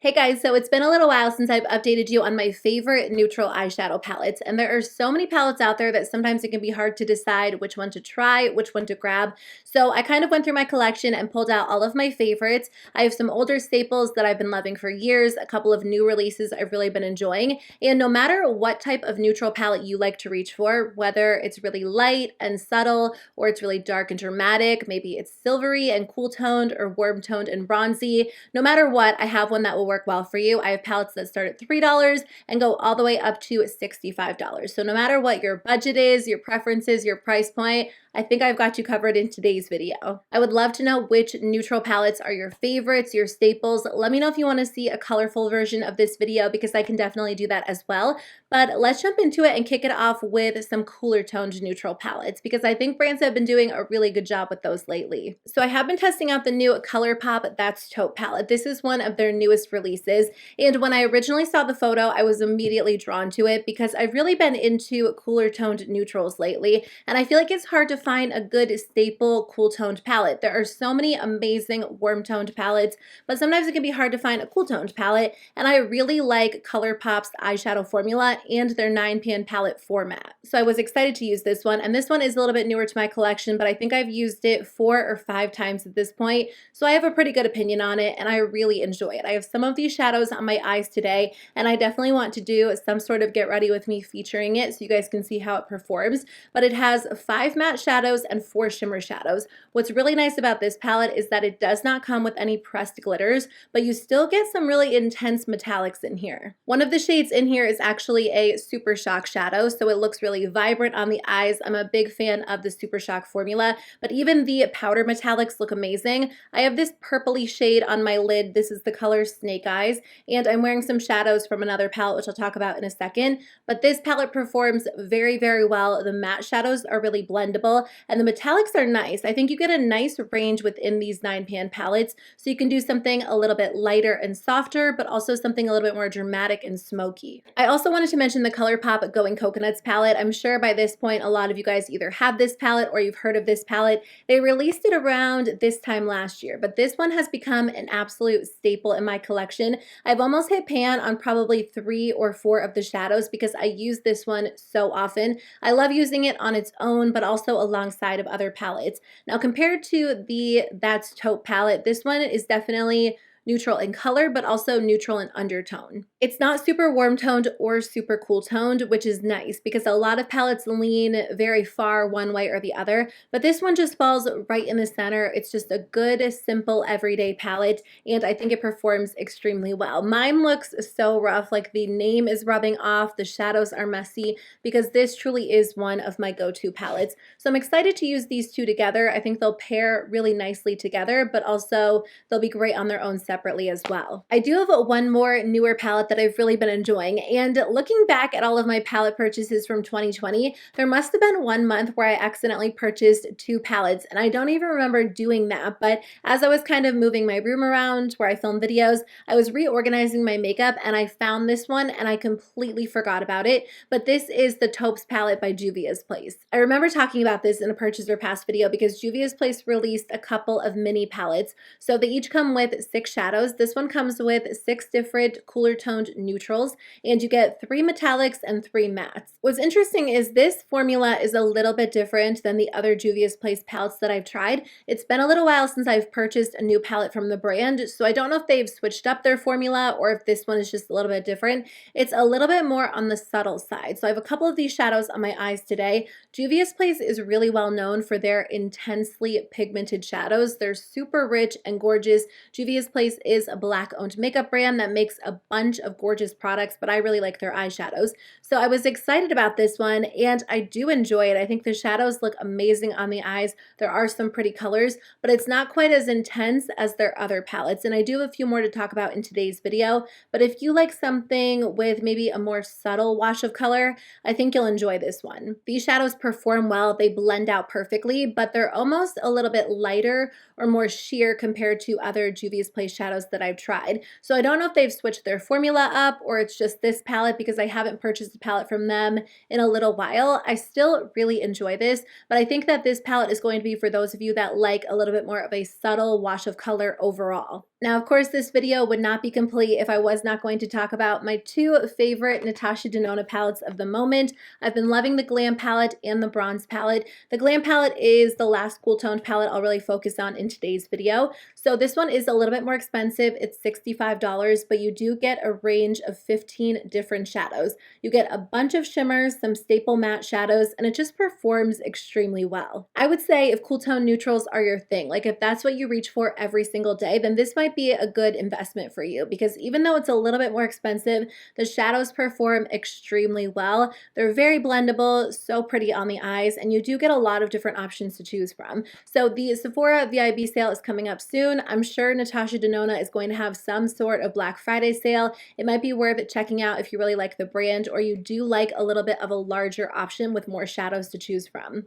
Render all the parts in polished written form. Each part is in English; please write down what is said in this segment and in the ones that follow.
Hey guys, so it's been a little while since I've updated you on my favorite neutral eyeshadow palettes, and there are so many palettes out there that sometimes it can be hard to decide which one to try, which one to grab. So I kind of went through my collection and pulled out all of my favorites. I have some older staples that I've been loving for years, a couple of new releases I've really been enjoying, and no matter what type of neutral palette you like to reach for, whether it's really light and subtle, or it's really dark and dramatic, maybe it's silvery and cool toned, or warm toned and bronzy, no matter what, I have one that will work well for you. I have palettes that start at $3 and go all the way up to $65. So no matter what your budget is, your preferences, your price point, I think I've got you covered in today's video. I would love to know which neutral palettes are your favorites, your staples. Let me know if you want to see a colorful version of this video because I can definitely do that as well. But let's jump into it and kick it off with some cooler toned neutral palettes because I think brands have been doing a really good job with those lately. So I have been testing out the new ColourPop That's Taupe palette. This is one of their newest releases, and when I originally saw the photo, I was immediately drawn to it because I've really been into cooler toned neutrals lately, and I feel like it's hard to find a good staple cool toned palette. There are so many amazing warm toned palettes, but sometimes it can be hard to find a cool toned palette, and I really like ColourPop's eyeshadow formula and their 9-pan palette format. So I was excited to use this one, and this one is a little bit newer to my collection, but I think I've used it 4 or 5 times at this point, so I have a pretty good opinion on it, and I really enjoy it. I have some of these shadows on my eyes today, and I definitely want to do some sort of get ready with me featuring it so you guys can see how it performs, but it has 5 matte shadows and 4 shimmer shadows. What's really nice about this palette is that it does not come with any pressed glitters, but you still get some really intense metallics in here. One of the shades in here is actually a Super Shock shadow, so it looks really vibrant on the eyes. I'm a big fan of the Super Shock formula, but even the powder metallics look amazing. I have this purpley shade on my lid. This is the color Snake Eyes, and I'm wearing some shadows from another palette, which I'll talk about in a second, but this palette performs very, very well. The matte shadows are really blendable, and the metallics are nice. I think you get a nice range within these 9-pan palettes, so you can do something a little bit lighter and softer, but also something a little bit more dramatic and smoky. I also wanted to mention the ColourPop Going Coconuts palette. I'm sure by this point a lot of you guys either have this palette or you've heard of this palette. They released it around this time last year, but this one has become an absolute staple in my collection. I've almost hit pan on probably 3 or 4 of the shadows because I use this one so often. I love using it on its own, but also alongside of other palettes. Now, compared to the That's Taupe palette, this one is definitely neutral in color, but also neutral in undertone. It's not super warm toned or super cool toned, which is nice because a lot of palettes lean very far one way or the other, but this one just falls right in the center. It's just a good, simple, everyday palette, and I think it performs extremely well. Mine looks so rough, like the name is rubbing off, the shadows are messy, because this truly is one of my go-to palettes. So I'm excited to use these two together. I think they'll pair really nicely together, but also they'll be great on their own separately as well. I do have one more newer palette that I've really been enjoying, and looking back at all of my palette purchases from 2020, there must have been one month where I accidentally purchased 2 palettes, and I don't even remember doing that, but as I was kind of moving my room around where I film videos, I was reorganizing my makeup and I found this one and I completely forgot about it, but this is the Taupes palette by JUVIA'S. I remember talking about this in a purchase or pass video because JUVIA'S released a couple of mini palettes, so they each come with 6 shadows. This one comes with 6 different cooler toned neutrals, and you get 3 metallics and 3 mattes. What's interesting is this formula is a little bit different than the other JUVIA'S palettes that I've tried. It's been a little while since I've purchased a new palette from the brand, so I don't know if they've switched up their formula or if this one is just a little bit different. It's a little bit more on the subtle side. So I have a couple of these shadows on my eyes today. JUVIA'S is really well known for their intensely pigmented shadows. They're super rich and gorgeous. JUVIA'S is a Black-owned makeup brand that makes a bunch of gorgeous products, but I really like their eyeshadows. So I was excited about this one, and I do enjoy it. I think the shadows look amazing on the eyes. There are some pretty colors, but it's not quite as intense as their other palettes, and I do have a few more to talk about in today's video, but if you like something with maybe a more subtle wash of color, I think you'll enjoy this one. These shadows perform well. They blend out perfectly, but they're almost a little bit lighter or more sheer compared to other JUVIA'S shadows that I've tried. So I don't know if they've switched their formula up or it's just this palette because I haven't purchased a palette from them in a little while. I still really enjoy this, but I think that this palette is going to be for those of you that like a little bit more of a subtle wash of color overall. Now, of course, this video would not be complete if I was not going to talk about my two favorite NATASHA DENONA palettes of the moment. I've been loving the Glam palette and the Bronze palette. The Glam palette is the last cool toned palette I'll really focus on in today's video. So this one is a little bit more expensive. It's $65, but you do get a range of 15 different shadows. You get a bunch of shimmers, some staple matte shadows, and it just performs extremely well. I would say if cool tone neutrals are your thing, like if that's what you reach for every single day, then this might be a good investment for you because even though it's a little bit more expensive, the shadows perform extremely well. They're very blendable, so pretty on the eyes, and you do get a lot of different options to choose from. So the Sephora VIB sale is coming up soon. I'm sure NATASHA DENONA is going to have some sort of Black Friday sale. It might be worth checking out if you really like the brand or you do like a little bit of a larger option with more shadows to choose from.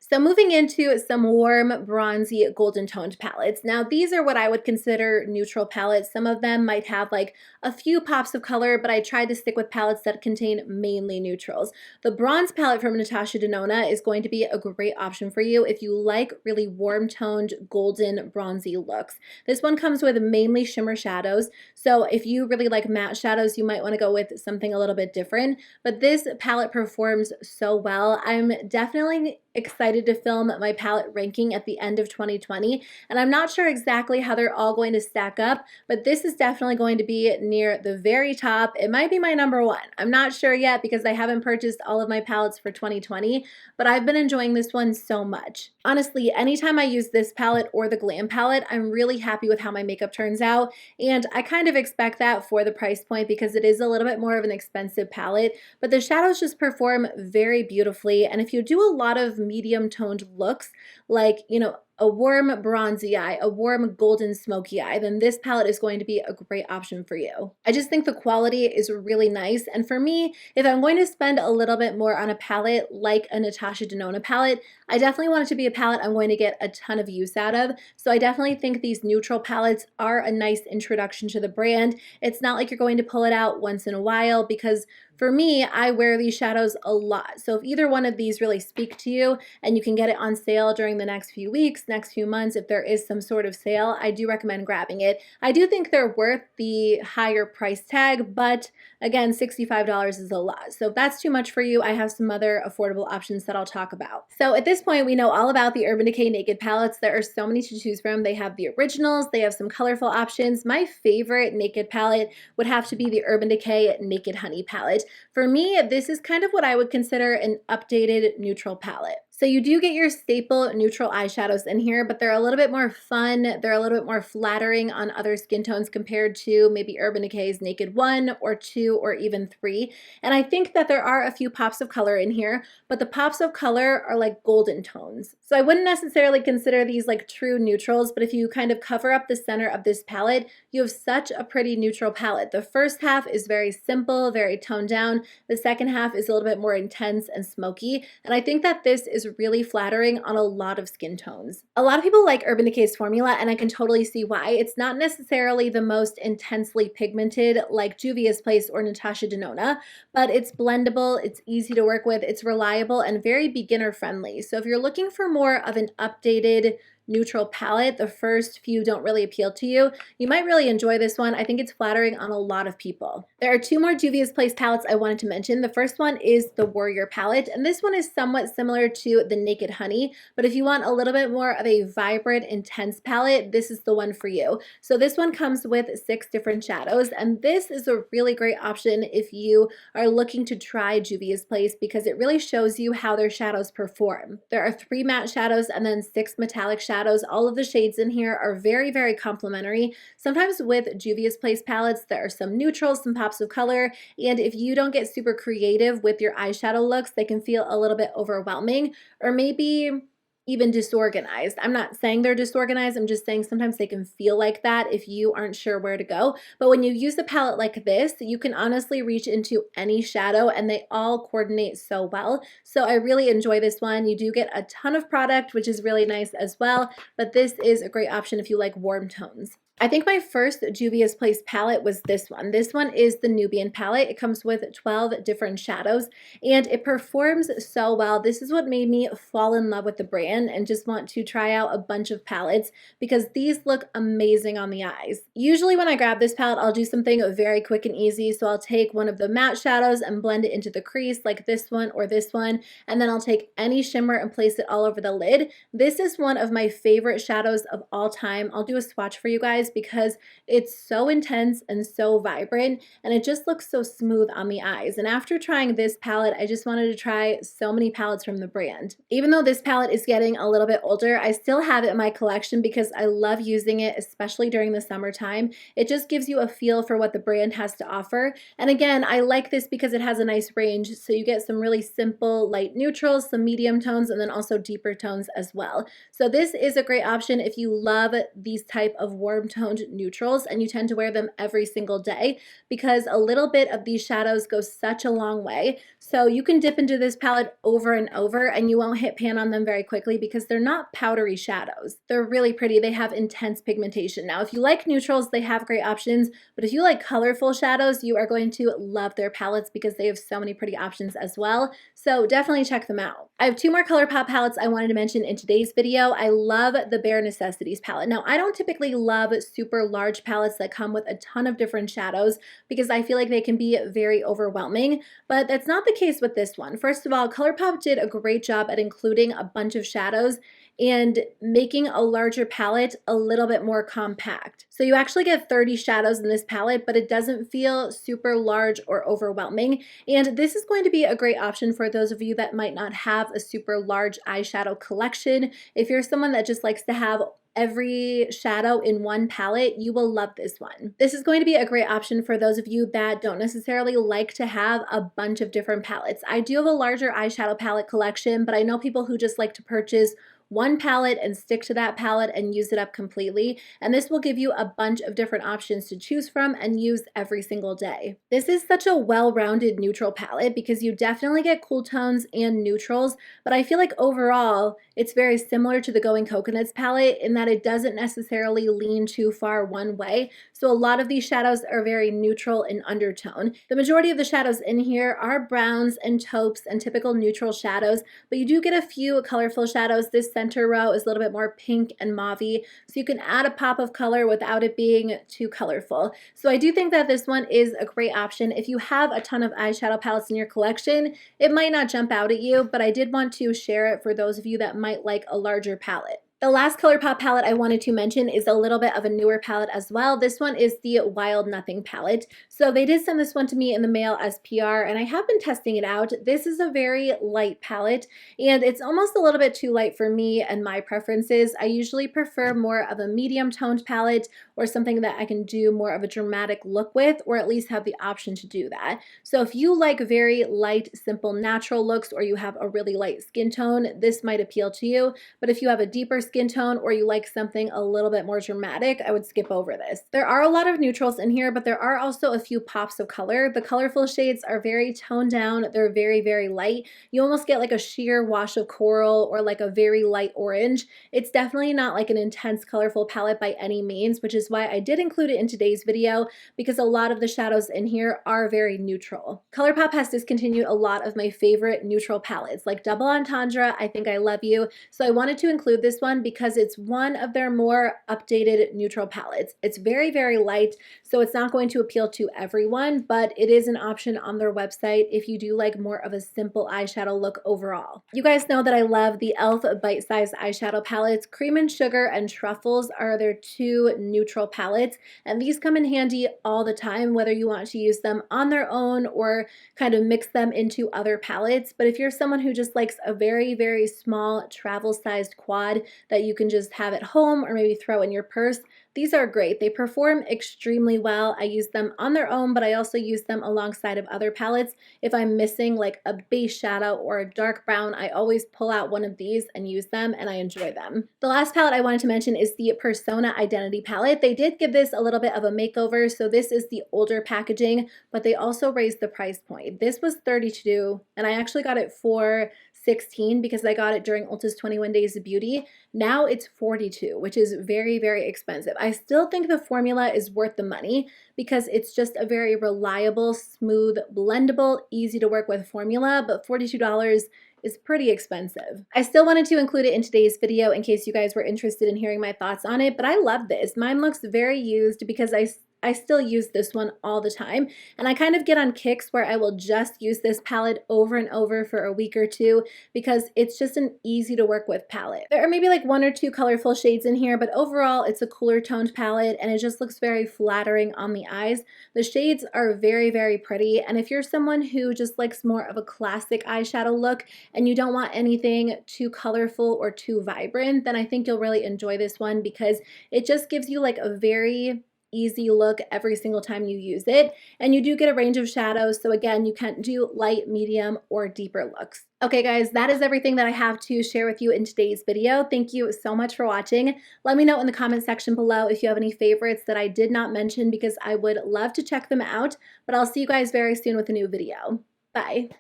So moving into some warm, bronzy, golden toned palettes. Now these are what I would consider neutral palettes. Some of them might have like a few pops of color, but I tried to stick with palettes that contain mainly neutrals. The Bronze palette from NATASHA DENONA is going to be a great option for you if you like really warm toned, golden, bronzy looks. This one comes with mainly shimmer shadows. So if you really like matte shadows, you might want to go with something a little bit different, but this palette performs so well. I'm definitely excited to film my palette ranking at the end of 2020, and I'm not sure exactly how they're all going to stack up, but this is definitely going to be near the very top. It might be my number one. I'm not sure yet because I haven't purchased all of my palettes for 2020, but I've been enjoying this one so much. Honestly, anytime I use this palette or the Glam palette, I'm really happy with how my makeup turns out, and I kind of expect that for the price point because it is a little bit more of an expensive palette, but the shadows just perform very beautifully, and if you do a lot of medium toned looks like, you know, a warm bronzy eye, a warm golden smoky eye, then this palette is going to be a great option for you. I just think the quality is really nice, and for me, if I'm going to spend a little bit more on a palette like a NATASHA DENONA palette, I definitely want it to be a palette I'm going to get a ton of use out of, so I definitely think these neutral palettes are a nice introduction to the brand. It's not like you're going to pull it out once in a while because for me, I wear these shadows a lot. So if either one of these really speak to you and you can get it on sale during the next few weeks, next few months, if there is some sort of sale, I do recommend grabbing it. I do think they're worth the higher price tag, but again, $65 is a lot. So if that's too much for you, I have some other affordable options that I'll talk about. So at this point, we know all about the Urban Decay Naked palettes. There are so many to choose from. They have the originals, they have some colorful options. My favorite Naked palette would have to be the Urban Decay Naked Honey palette. For me, this is kind of what I would consider an updated neutral palette. So you do get your staple neutral eyeshadows in here, but they're a little bit more fun. They're a little bit more flattering on other skin tones compared to maybe Urban Decay's Naked 1 or 2 or even 3. And I think that there are a few pops of color in here, but the pops of color are like golden tones. So I wouldn't necessarily consider these like true neutrals, but if you kind of cover up the center of this palette, you have such a pretty neutral palette. The first half is very simple, very toned down. The second half is a little bit more intense and smoky. And I think that this is really flattering on a lot of skin tones. A lot of people like Urban Decay's formula, and I can totally see why. It's not necessarily the most intensely pigmented like Juvia's Place or NATASHA DENONA, but it's blendable, it's easy to work with, it's reliable, and very beginner friendly. So if you're looking for more of an updated neutral palette, the first few don't really appeal to you, you might really enjoy this one. I think it's flattering on a lot of people. There are two more Juvia's Place palettes I wanted to mention. The first one is the Warrior palette, and this one is somewhat similar to the Naked Honey, but if you want a little bit more of a vibrant, intense palette, this is the one for you. So this one comes with 6 different shadows, and this is a really great option if you are looking to try Juvia's Place because it really shows you how their shadows perform. There are 3 matte shadows and then 6 metallic shadows. All of the shades in here are very, very complementary. Sometimes with Juvia's Place palettes, there are some neutrals, some pops of color, and if you don't get super creative with your eyeshadow looks, they can feel a little bit overwhelming or maybe even disorganized. I'm not saying they're disorganized, I'm just saying sometimes they can feel like that if you aren't sure where to go. But when you use a palette like this, you can honestly reach into any shadow and they all coordinate so well. So I really enjoy this one. You do get a ton of product, which is really nice as well, but this is a great option if you like warm tones. I think my first Juvia's Place palette was this one. This one is the Nubian palette. It comes with 12 different shadows and it performs so well. This is what made me fall in love with the brand and just want to try out a bunch of palettes because these look amazing on the eyes. Usually when I grab this palette, I'll do something very quick and easy. So I'll take one of the matte shadows and blend it into the crease like this one or this one, and then I'll take any shimmer and place it all over the lid. This is one of my favorite shadows of all time. I'll do a swatch for you guys because it's so intense and so vibrant and it just looks so smooth on the eyes. And after trying this palette, I just wanted to try so many palettes from the brand. Even though this palette is getting a little bit older, I still have it in my collection because I love using it, especially during the summertime. It just gives you a feel for what the brand has to offer. And again, I like this because it has a nice range, so you get some really simple light neutrals, some medium tones, and then also deeper tones as well. So this is a great option if you love these type of warm toned neutrals and you tend to wear them every single day, because a little bit of these shadows go such a long way. So you can dip into this palette over and over and you won't hit pan on them very quickly because they're not powdery shadows. They're really pretty. They have intense pigmentation. Now, if you like neutrals, they have great options, but if you like colorful shadows, you are going to love their palettes because they have so many pretty options as well. So definitely check them out. I have two more ColourPop palettes I wanted to mention in today's video. I love the Bare Necessities palette. Now, I don't typically love super large palettes that come with a ton of different shadows because I feel like they can be very overwhelming, but that's not the case with this one. First of all, ColourPop did a great job at including a bunch of shadows and making a larger palette a little bit more compact. So you actually get 30 shadows in this palette, but it doesn't feel super large or overwhelming. And this is going to be a great option for those of you that might not have a super large eyeshadow collection. If you're someone that just likes to have every shadow in one palette, you will love this one. This is going to be a great option for those of you that don't necessarily like to have a bunch of different palettes. I do have a larger eyeshadow palette collection, but I know people who just like to purchase one palette and stick to that palette and use it up completely. And this will give you a bunch of different options to choose from and use every single day. This is such a well-rounded neutral palette because you definitely get cool tones and neutrals, but I feel like overall it's very similar to the Going Coconuts palette in that it doesn't necessarily lean too far one way. So a lot of these shadows are very neutral in undertone. The majority of the shadows in here are browns and taupes and typical neutral shadows, but you do get a few colorful shadows. This center row is a little bit more pink and mauvey, so you can add a pop of color without it being too colorful. So I do think that this one is a great option. If you have a ton of eyeshadow palettes in your collection, it might not jump out at you, but I did want to share it for those of you that might like a larger palette. The last ColourPop palette I wanted to mention is a little bit of a newer palette as well. This one is the Wild Nothing palette. So they did send this one to me in the mail as PR, and I have been testing it out. This is a very light palette, and it's almost a little bit too light for me and my preferences. I usually prefer more of a medium toned palette or something that I can do more of a dramatic look with, or at least have the option to do that. So if you like very light, simple, natural looks, or you have a really light skin tone, this might appeal to you. But if you have a deeper skin tone or you like something a little bit more dramatic, I would skip over this. There are a lot of neutrals in here, but there are also a few pops of color. The colorful shades are very toned down. They're very, very light. You almost get like a sheer wash of coral or like a very light orange. It's definitely not like an intense colorful palette by any means, which is why I did include it in today's video because a lot of the shadows in here are very neutral. ColourPop has discontinued a lot of my favorite neutral palettes like Double Entendre, I Think I Love You. So I wanted to include this one because it's one of their more updated neutral palettes. It's very, very light, so it's not going to appeal to everyone, but it is an option on their website if you do like more of a simple eyeshadow look overall. You guys know that I love the e.l.f. bite-sized eyeshadow palettes. Cream and Sugar and Truffles are their two neutral palettes, and these come in handy all the time, whether you want to use them on their own or kind of mix them into other palettes. But if you're someone who just likes a very, very small travel-sized quad that you can just have at home or maybe throw in your purse, these are great. They perform extremely well. I use them on their own, but I also use them alongside of other palettes. If I'm missing like a base shadow or a dark brown, I always pull out one of these and use them, and I enjoy them. The last palette I wanted to mention is the Persona Identity palette. They did give this a little bit of a makeover, so this is the older packaging, but they also raised the price point. This was $32, and I actually got it for 16 because I got it during Ulta's 21 Days of Beauty. Now it's 42, which is very, very expensive. I still think the formula is worth the money because it's just a very reliable, smooth, blendable, easy to work with formula, but $42 is pretty expensive. I still wanted to include it in today's video in case you guys were interested in hearing my thoughts on it, but I love this. Mine looks very used because I still use this one all the time, and I kind of get on kicks where I will just use this palette over and over for a week or two because it's just an easy to work with palette. There are maybe like 1 or 2 colorful shades in here, but overall it's a cooler toned palette and it just looks very flattering on the eyes. The shades are very, very pretty, and if you're someone who just likes more of a classic eyeshadow look and you don't want anything too colorful or too vibrant, then I think you'll really enjoy this one because it just gives you like a very easy look every single time you use it, and you do get a range of shadows, so again, you can do light, medium, or deeper looks. Okay guys, that is everything that I have to share with you in today's video. Thank you so much for watching. Let me know in the comment section below if you have any favorites that I did not mention because I would love to check them out, but I'll see you guys very soon with a new video. Bye!